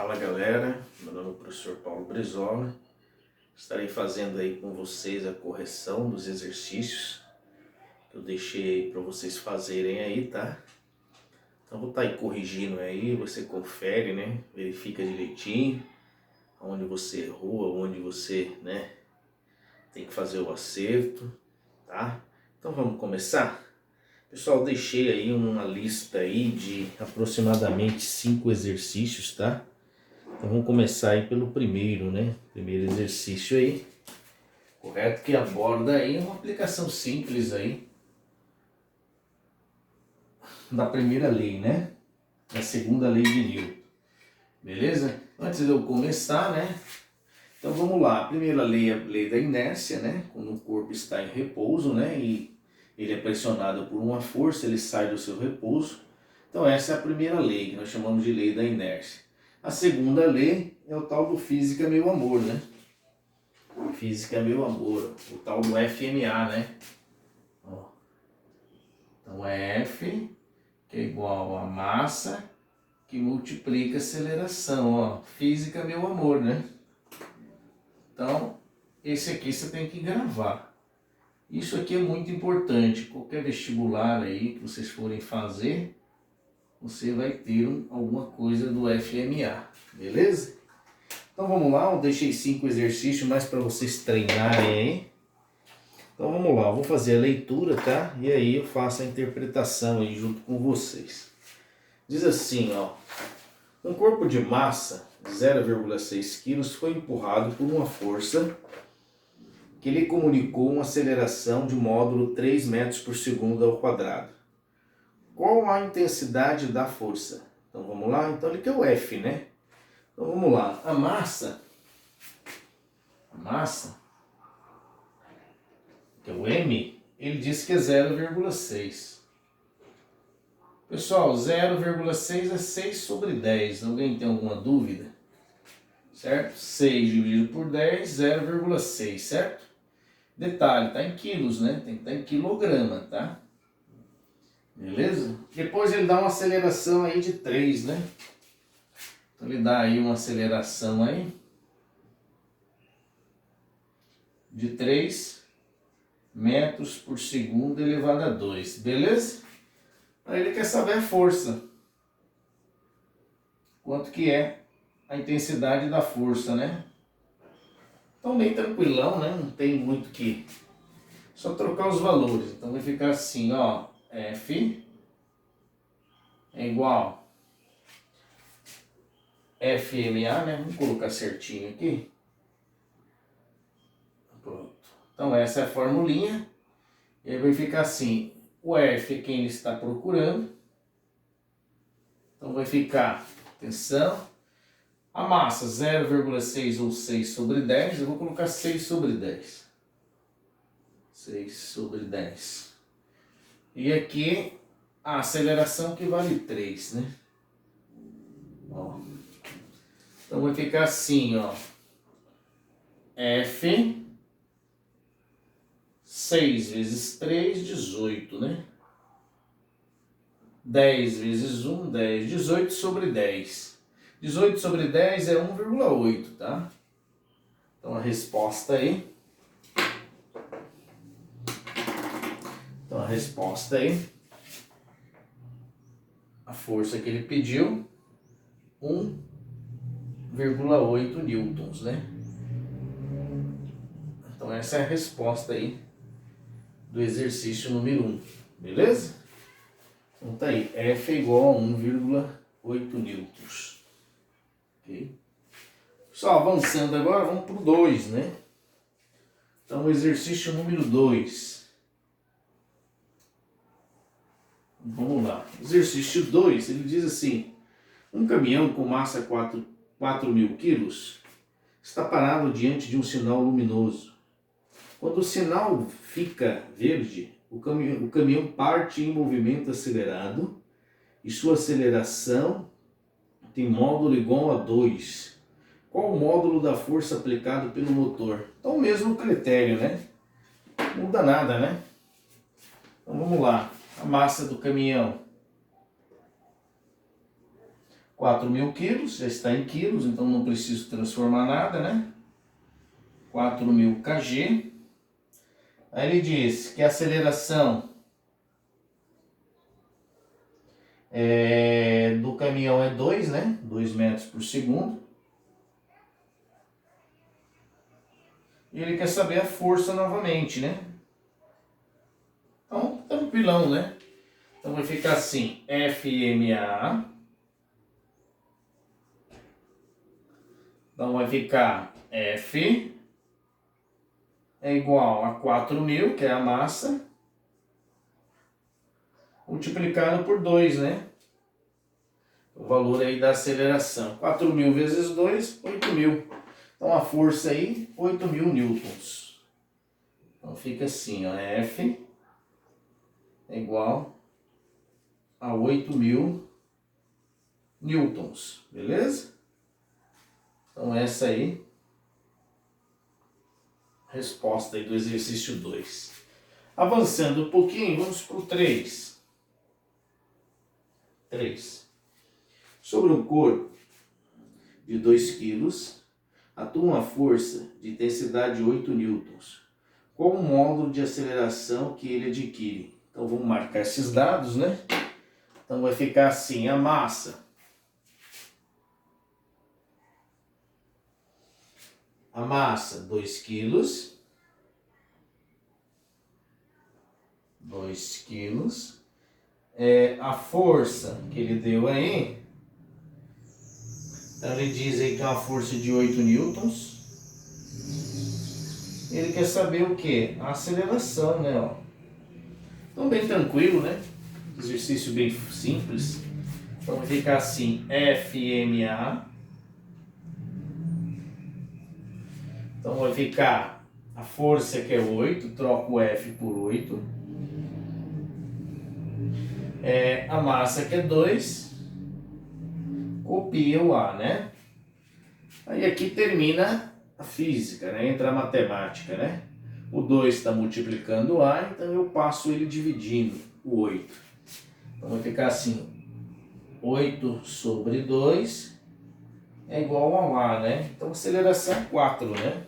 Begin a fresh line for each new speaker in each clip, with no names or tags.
Fala galera, meu nome é o professor Paulo Brizola. Estarei fazendo aí com vocês a correção dos exercícios que eu deixei para vocês fazerem aí, tá? Então vou estar aí corrigindo aí, você confere, né? Verifica direitinho onde você errou, onde você, tem que fazer o acerto, tá? Então vamos começar? Pessoal, deixei aí uma lista aí de aproximadamente 5 exercícios, tá? Então vamos começar aí pelo primeiro, né? Primeiro exercício aí, correto? Que aborda aí uma aplicação simples aí da primeira lei, né? Da segunda lei de Newton, beleza? Antes de eu começar, né? Então vamos lá, a primeira lei é a lei da inércia, né? Quando o corpo está em repouso, né? E ele é pressionado por uma força, ele sai do seu repouso. Então essa é a primeira lei, que nós chamamos de lei da inércia. A segunda lei é o tal do física meu amor, né? Física é meu amor, o tal do FMA, né? Ó. Então é F, que é igual a massa, que multiplica a aceleração, ó. Física é meu amor, né? Então, esse aqui você tem que gravar. Isso aqui é muito importante, qualquer vestibular aí que vocês forem fazer, você vai ter alguma coisa do FMA, beleza? Então vamos lá, eu deixei 5 exercícios mais para vocês treinarem aí. Então vamos lá, eu vou fazer a leitura, tá? E aí eu faço a interpretação aí junto com vocês. Diz assim, ó. Um corpo de massa de 0,6 kg foi empurrado por uma força que lhe comunicou uma aceleração de módulo 3 metros por segundo ao quadrado. Qual a intensidade da força? Então vamos lá, então ele quer o F, né? Então vamos lá, a massa, que é o M, ele diz que é 0,6. Pessoal, 0,6 é 6 sobre 10. Alguém tem alguma dúvida? Certo? 6 dividido por 10, 0,6, certo? Detalhe, está em quilos, né? Tem que estar em quilograma, tá? Beleza? Depois ele dá uma aceleração aí de 3, né? Então ele dá aí uma aceleração aí de 3 metros por segundo elevado a 2, beleza? Aí ele quer saber a força. Quanto que é a intensidade da força, né? Então bem tranquilão, né? Não tem muito que... Só trocar os valores. Então vai ficar assim, ó. F é igual FMA, né? Vamos colocar certinho aqui. Pronto. Então essa é a formulinha. E aí vai ficar assim. O F é quem ele está procurando. Então vai ficar, atenção, a massa 0,6 ou 6 sobre 10. Eu vou colocar 6 sobre 10. 6 sobre 10. E aqui a aceleração que vale 3, né? Ó. Então vai ficar assim, ó. F 6 vezes 3, 18, né? 10 vezes 1, 10. 18 sobre 10. 18 sobre 10 é 1,8, tá? Então a resposta aí. A força que ele pediu, 1,8 newtons, né? Então essa é a resposta aí do exercício número 1, beleza? Então tá aí, F é igual a 1,8 newtons. Ok? Só avançando agora, vamos para o 2, né? Então o exercício número 2. Vamos lá. Exercício 2, ele diz assim: um caminhão com massa 4.000 quilos está parado diante de um sinal luminoso. Quando o sinal fica verde, o caminhão parte em movimento acelerado e sua aceleração tem módulo igual a 2. Qual o módulo da força aplicado pelo motor? Então o mesmo critério, né? Não muda nada, né? Então vamos lá. A massa do caminhão. 4.000 quilos, já está em quilos, então não preciso transformar nada, né? 4.000 kg. Aí ele diz que a aceleração do caminhão é 2, né? 2 metros por segundo. E ele quer saber a força novamente, né? Então, tranquilão, né? Então vai ficar assim, FMA. Então vai ficar F é igual a 4.000, que é a massa, multiplicado por 2, né? O valor aí da aceleração. 4.000 vezes 2, 8.000. Então a força aí, 8.000 newtons. Então fica assim, ó, F é igual a 8.000 newtons, beleza? Então essa aí, resposta aí do exercício 2. Avançando um pouquinho, vamos para o 3. 3. Sobre um corpo de 2 kg, atua uma força de intensidade 8 newtons. Qual o módulo de aceleração que ele adquire? Então vamos marcar esses dados, né? Então vai ficar assim, a massa. A massa, 2 quilos. 2 quilos. A força que ele deu aí, então ele diz aí que é uma força de 8 newtons. Ele quer saber o que? A aceleração, né? Ó. Então bem tranquilo, né? Exercício bem simples. Então vai ficar assim, FMA. Então vai ficar a força que é 8, troco o F por 8. A massa que é 2, copia o A, né? Aí aqui termina a física, né? Entra a matemática, né? O 2 está multiplicando o A, então eu passo ele dividindo o 8. Então vai ficar assim, 8 sobre 2 é igual ao A, né? Então aceleração 4, né?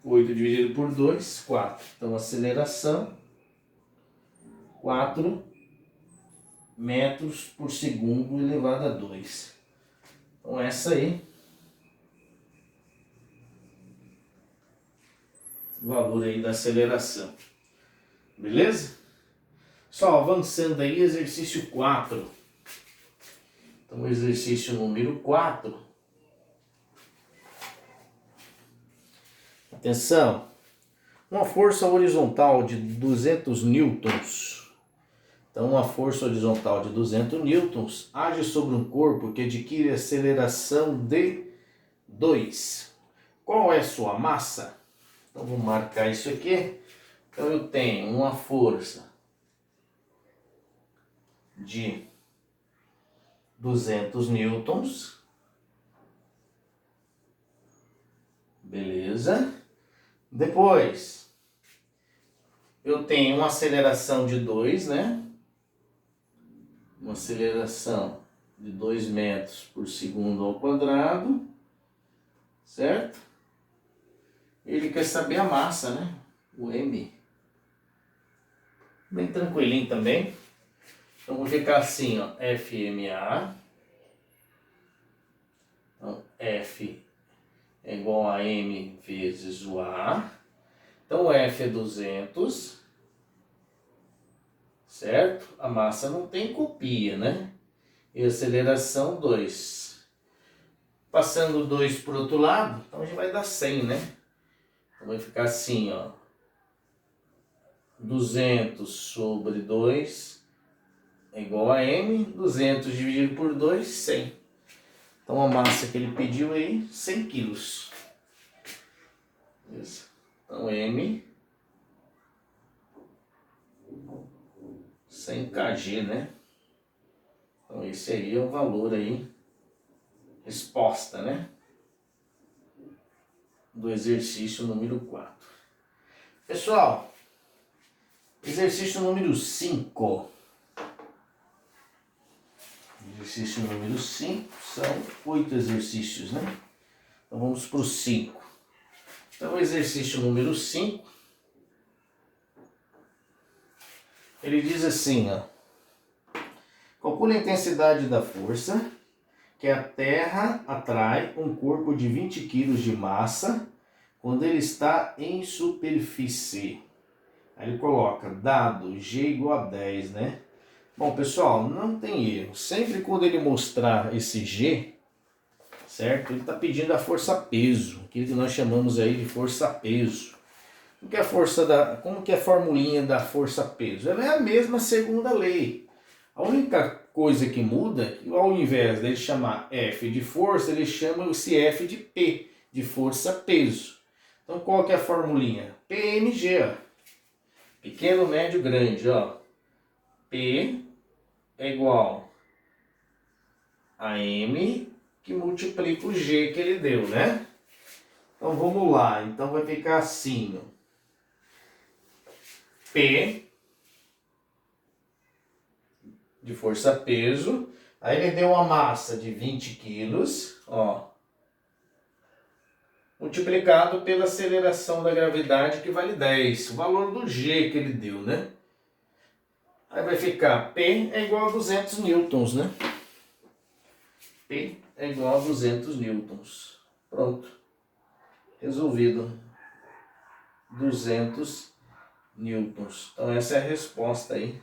8 dividido por 2, 4. Então aceleração 4 metros por segundo elevado a 2. Então essa aí, o valor aí da aceleração. Beleza? Só avançando aí, exercício 4. Então exercício número 4. Atenção. Uma força horizontal de 200 newtons. Então, uma força horizontal de 200 newtons age sobre um corpo que adquire aceleração de 2. Qual é sua massa? Então, vou marcar isso aqui. Então, eu tenho uma força de 200 newtons. Beleza? Depois, eu tenho uma aceleração de 2, né? Uma aceleração de 2 metros por segundo ao quadrado, certo? Ele quer saber a massa, né? O M. Bem tranquilinho também. Então vou ficar assim, ó, FMA. Então F é igual a M vezes o A. Então o F é 200. Certo? A massa não tem copia, né? E a aceleração 2. Passando 2 para o outro lado, então a gente vai dar 100, né? Então vai ficar assim, ó. 200 sobre 2 é igual a M. 200 dividido por 2, 100. Então a massa que ele pediu aí, 100 quilos. Isso. Então M, 100 kg, né? Então esse aí é o valor aí, resposta, né? Do exercício número 4. Pessoal, exercício número 5. exercício número 5, são 8 exercícios, né? Então vamos para o 5. Então o exercício número 5, ele diz assim, ó. Calcule a intensidade da força que a Terra atrai um corpo de 20 kg de massa quando ele está em superfície. Aí ele coloca dado G igual a 10, né? Bom, pessoal, não tem erro. Sempre quando ele mostrar esse G, certo? Ele está pedindo a força-peso, aquilo que nós chamamos aí de força-peso. Como que é a formulinha da força-peso? Ela é a mesma segunda lei. A única coisa que muda é que ao invés dele chamar F de força, ele chama esse F de P, de força-peso. Então qual que é a formulinha? PMG, ó. Pequeno, médio, grande, ó. P é igual a M que multiplica o G que ele deu, né? Então vamos lá. Então vai ficar assim, ó. P de força-peso. Aí ele deu uma massa de 20 quilos, ó. Multiplicado pela aceleração da gravidade, que vale 10. O valor do G que ele deu, né? Aí vai ficar P é igual a 200 newtons, né? P é igual a 200 newtons. Pronto. Resolvido. 200 newtons. Então essa é a resposta aí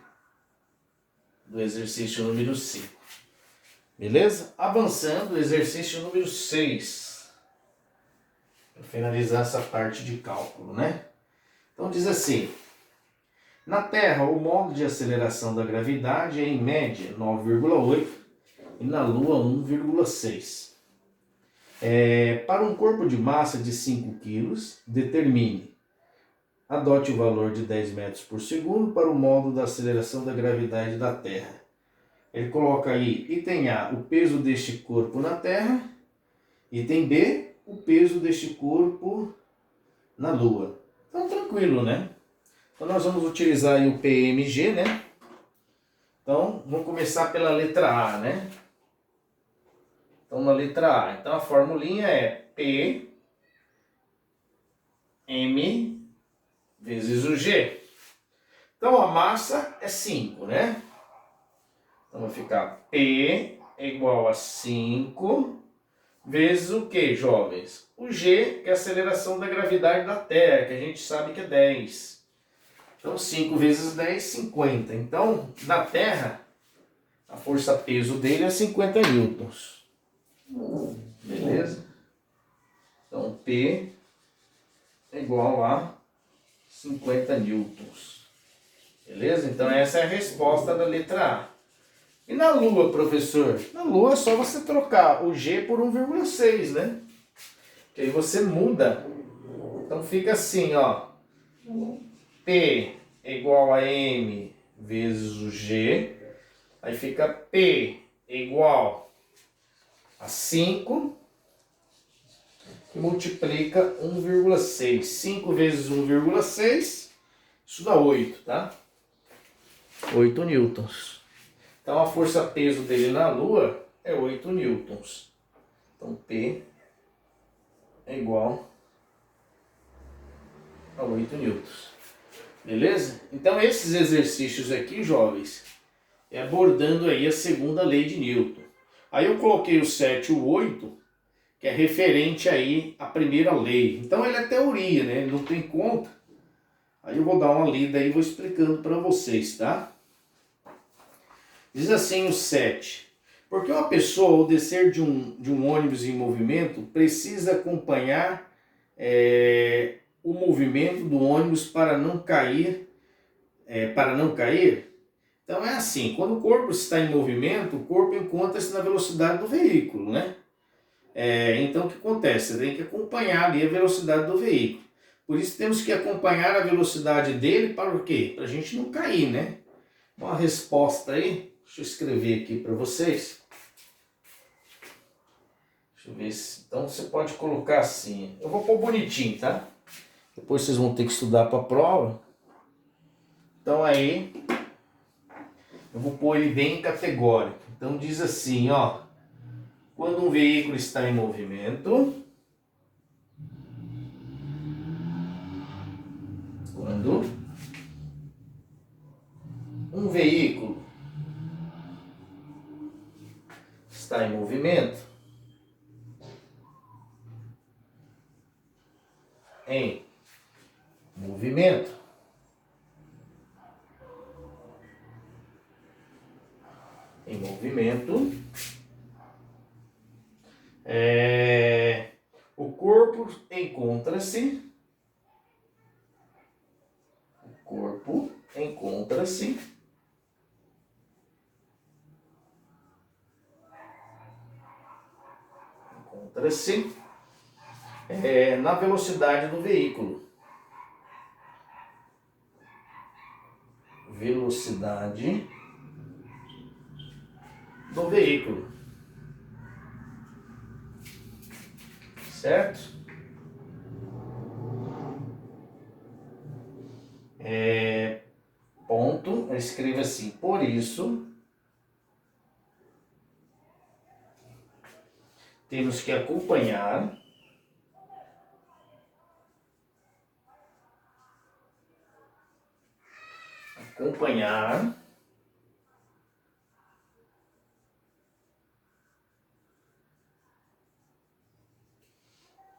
do exercício número 5. Beleza? Avançando, exercício número 6. Para finalizar essa parte de cálculo, né? Então diz assim. Na Terra, o modo de aceleração da gravidade é em média 9,8 e na Lua 1,6. Para um corpo de massa de 5 kg, determine. Adote o valor de 10 metros por segundo para o modo da aceleração da gravidade da Terra. Ele coloca aí, item A, o peso deste corpo na Terra. Item B, o peso deste corpo na Lua. Então, tranquilo, né? Então, nós vamos utilizar aí o PMG, né? Então, vamos começar pela letra A, né? Então, na letra A. Então, a formulinha é P M vezes o G. Então, a massa é 5, né? Então, vai ficar P é igual a 5 vezes o que, jovens? O G, que é a aceleração da gravidade da Terra, que a gente sabe que é 10. Então, 5 vezes 10, 50. Então, na Terra, a força-peso dele é 50 newtons. Beleza? Então, P é igual a 50 newtons. Beleza? Então, essa é a resposta da letra A. E na Lua, professor? Na Lua é só você trocar o G por 1,6, né? Que aí você muda. Então, fica assim, ó. P é igual a M vezes o G. Aí fica P igual a 5 que multiplica 1,6. 5 vezes 1,6, isso dá 8, tá? 8 newtons. Então a força-peso dele na Lua é 8 newtons. Então P é igual a 8 newtons. Beleza? Então esses exercícios aqui, jovens, é abordando aí a segunda lei de Newton. Aí eu coloquei o 7 e o 8, que é referente aí à primeira lei. Então ele é teoria, né? Ele não tem conta. Aí eu vou dar uma lida aí e vou explicando para vocês, tá? Diz assim o 7. Porque uma pessoa, ao descer de um ônibus em movimento, precisa acompanhar o movimento do ônibus para não cair. Então é assim, quando o corpo está em movimento, o corpo encontra-se na velocidade do veículo, né? Então o que acontece? Você tem que acompanhar ali a velocidade do veículo. Por isso temos que acompanhar a velocidade dele para o quê? Para a gente não cair, né? Uma resposta aí. Deixa eu escrever aqui para vocês. Deixa eu ver se... Então você pode colocar assim. Eu vou pôr bonitinho, tá? Depois vocês vão ter que estudar para a prova. Então aí, eu vou pôr ele bem categórico. Então diz assim, ó, quando um veículo está em movimento, quando um veículo está em movimento, em movimento, em movimento, o corpo encontra-se, encontra-se na velocidade do veículo. Velocidade do veículo. Certo? Ponto, eu escrevo assim, por isso temos que acompanhar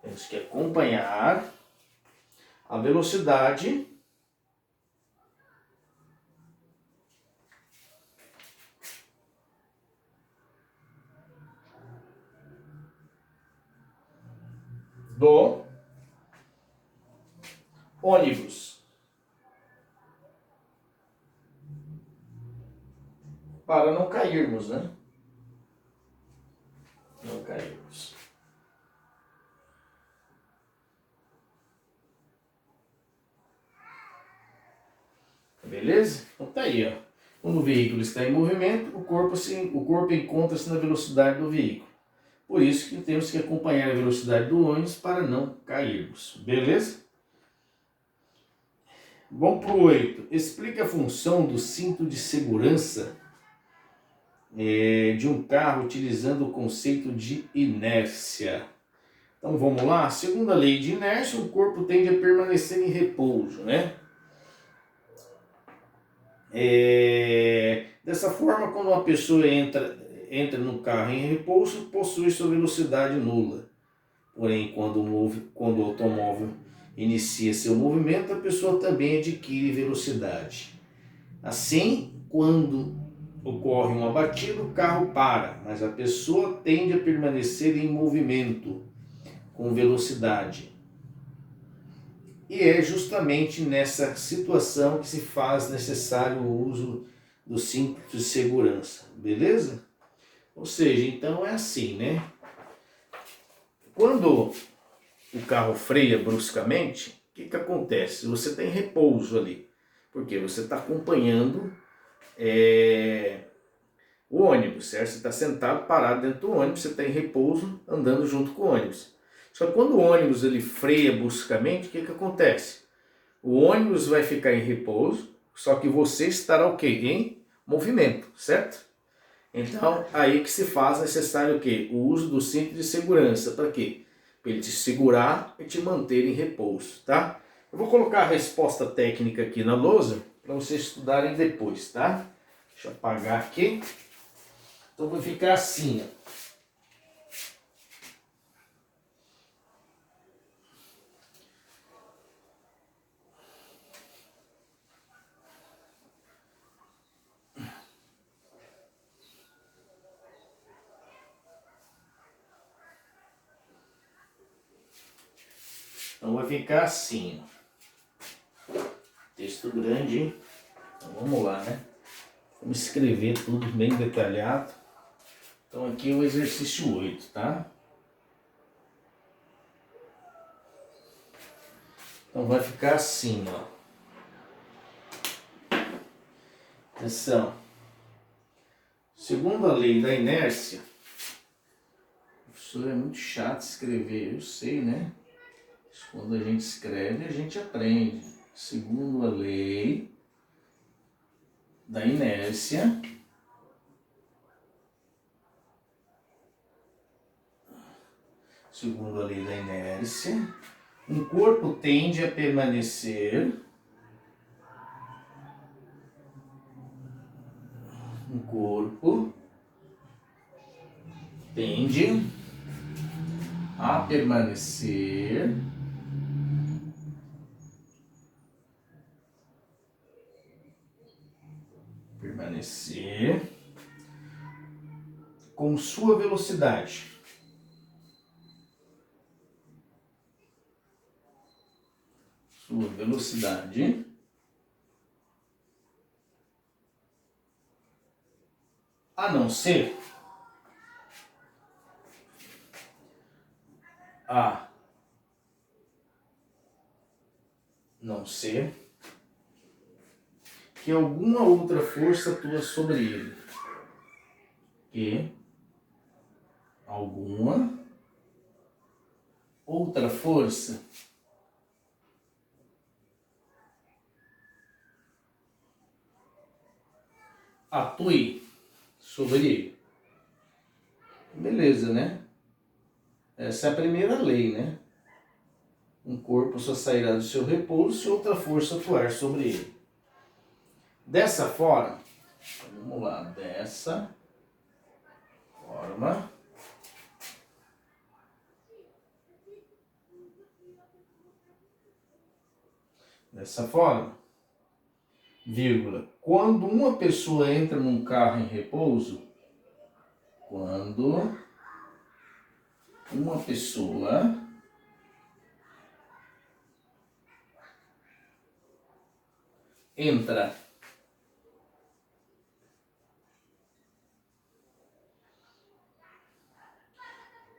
temos que acompanhar a velocidade do ônibus para não cairmos, né? Não cairmos. Beleza? Então tá aí, ó. Quando o veículo está em movimento, o corpo encontra-se na velocidade do veículo. Por isso que temos que acompanhar a velocidade do ônibus para não cairmos. Beleza? Vamos para o 8. Explica a função do cinto de segurança de um carro utilizando o conceito de inércia. Então vamos lá. Segundo a lei de inércia, o corpo tende a permanecer em repouso, né? Dessa forma, quando uma pessoa entra no carro em repouso, possui sua velocidade nula. Porém, quando o automóvel inicia seu movimento, a pessoa também adquire velocidade. Assim, quando ocorre uma batida, o carro para, mas a pessoa tende a permanecer em movimento, com velocidade. E é justamente nessa situação que se faz necessário o uso do cinto de segurança, beleza? Ou seja, então é assim, né? Quando o carro freia bruscamente, o que acontece? Você está em repouso ali, porque você está acompanhando o ônibus, certo? Você está sentado, parado dentro do ônibus, você está em repouso, andando junto com o ônibus. Só que quando o ônibus ele freia bruscamente, o que acontece? O ônibus vai ficar em repouso, só que você estará o quê? Em movimento, certo? Então, aí que se faz necessário o quê? O uso do cinto de segurança. Para quê? Para ele te segurar e te manter em repouso, tá? Eu vou colocar a resposta técnica aqui na lousa para vocês estudarem depois, tá? Deixa eu apagar aqui. Então vai ficar assim, ó. Então vai ficar assim, ó. Texto grande, hein? Então vamos lá, né? Vamos escrever tudo bem detalhado. Então aqui é o exercício 8, tá? Então vai ficar assim, ó. Atenção. Segundo a lei da inércia, professor, é muito chato escrever, eu sei, né? Mas quando a gente escreve, a gente aprende. Segundo a lei da inércia, inércia. Segundo a lei da inércia, um corpo tende a permanecer. Um corpo tende a permanecer com sua velocidade. Sua velocidade a não ser que alguma outra força atua sobre ele. Que alguma outra força atue sobre ele. Beleza, né? Essa é a primeira lei, né? Um corpo só sairá do seu repouso se outra força atuar sobre ele. Dessa forma, vamos lá, dessa forma, vírgula, quando uma pessoa entra num carro em repouso, quando uma pessoa entra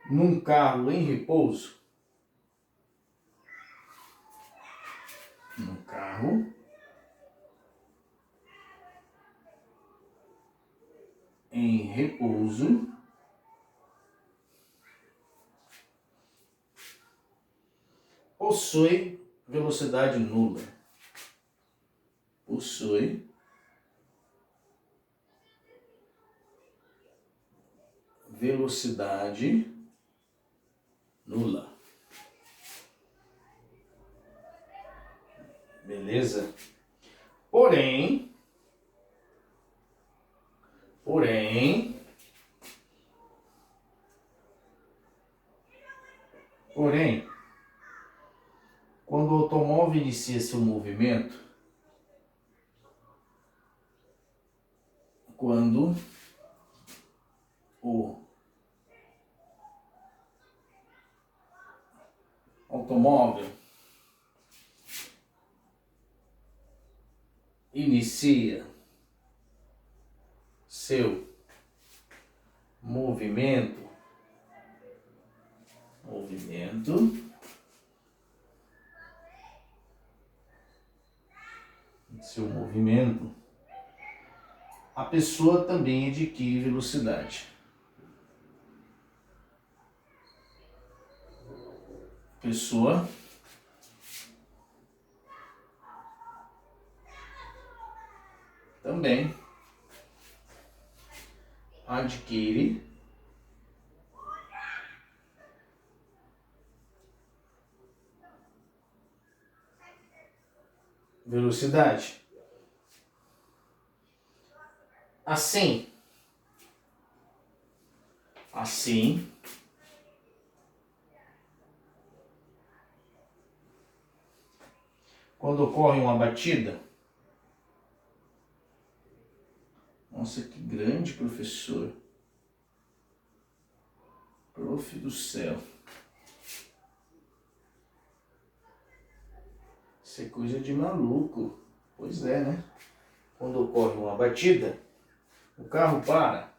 num carro em repouso, possui velocidade nula. Possui velocidade nula. Beleza? Porém, quando o automóvel inicia seu movimento, quando o automóvel inicia seu movimento, a pessoa também adquire velocidade. Pessoa também adquire velocidade. Assim, quando ocorre uma batida, nossa, que grande professor, prof do céu, isso é coisa de maluco. Pois é, né? Quando ocorre uma batida, o carro para.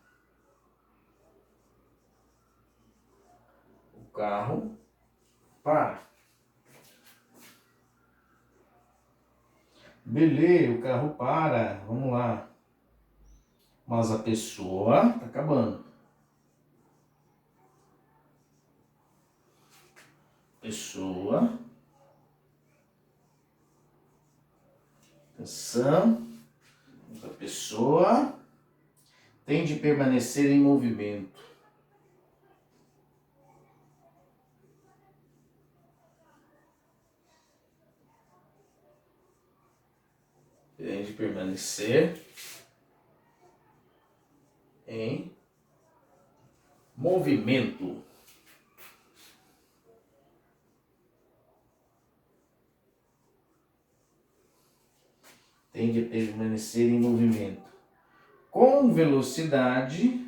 Beleza, o carro para. Vamos lá. Mas a pessoa tá acabando. Atenção. pessoa tem de permanecer em movimento. Tem de permanecer em movimento. Tem de permanecer em movimento. Com velocidade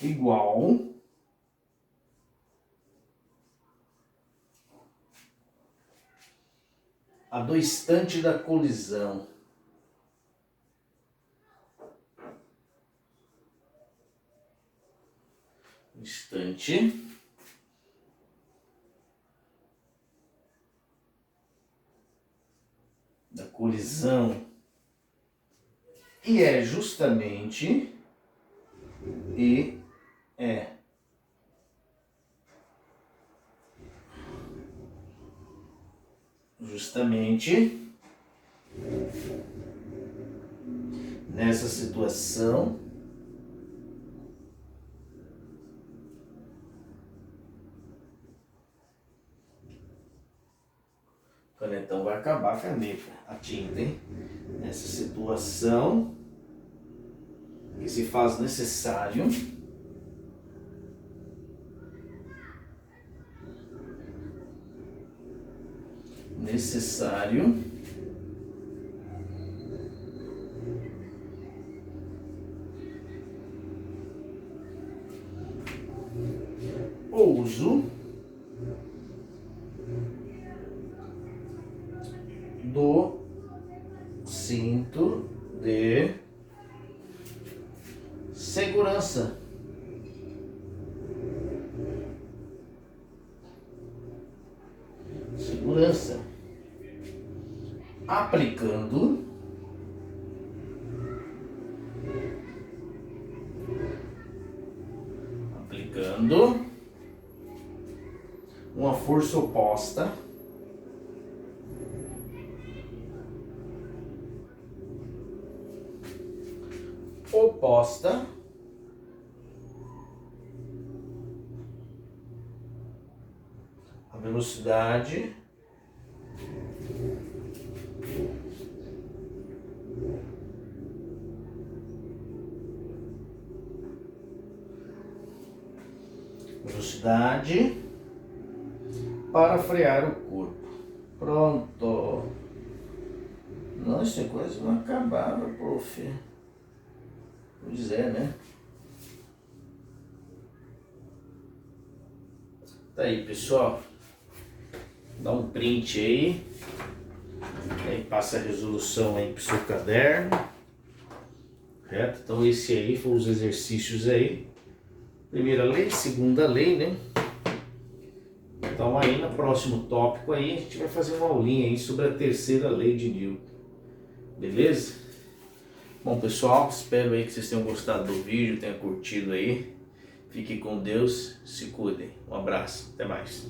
igual a do instante da colisão. Instante da colisão. E é justamente nessa situação o canetão vai acabar a caneta, a tinta, hein? Nessa situação que se faz necessário o uso do cinto de segurança. Aplicando uma força oposta à velocidade para frear o corpo. Pronto. Nossa, quase não acabava, prof. Pois é, né? Tá aí, pessoal. Dá um print aí. Aí passa a resolução aí pro seu caderno. Correto? Então esse aí foram os exercícios aí. Primeira lei, segunda lei, né? Então aí no próximo tópico aí a gente vai fazer uma aulinha aí sobre a terceira lei de Newton. Beleza? Bom, pessoal, espero aí que vocês tenham gostado do vídeo, tenham curtido aí. Fiquem com Deus, se cuidem. Um abraço, até mais.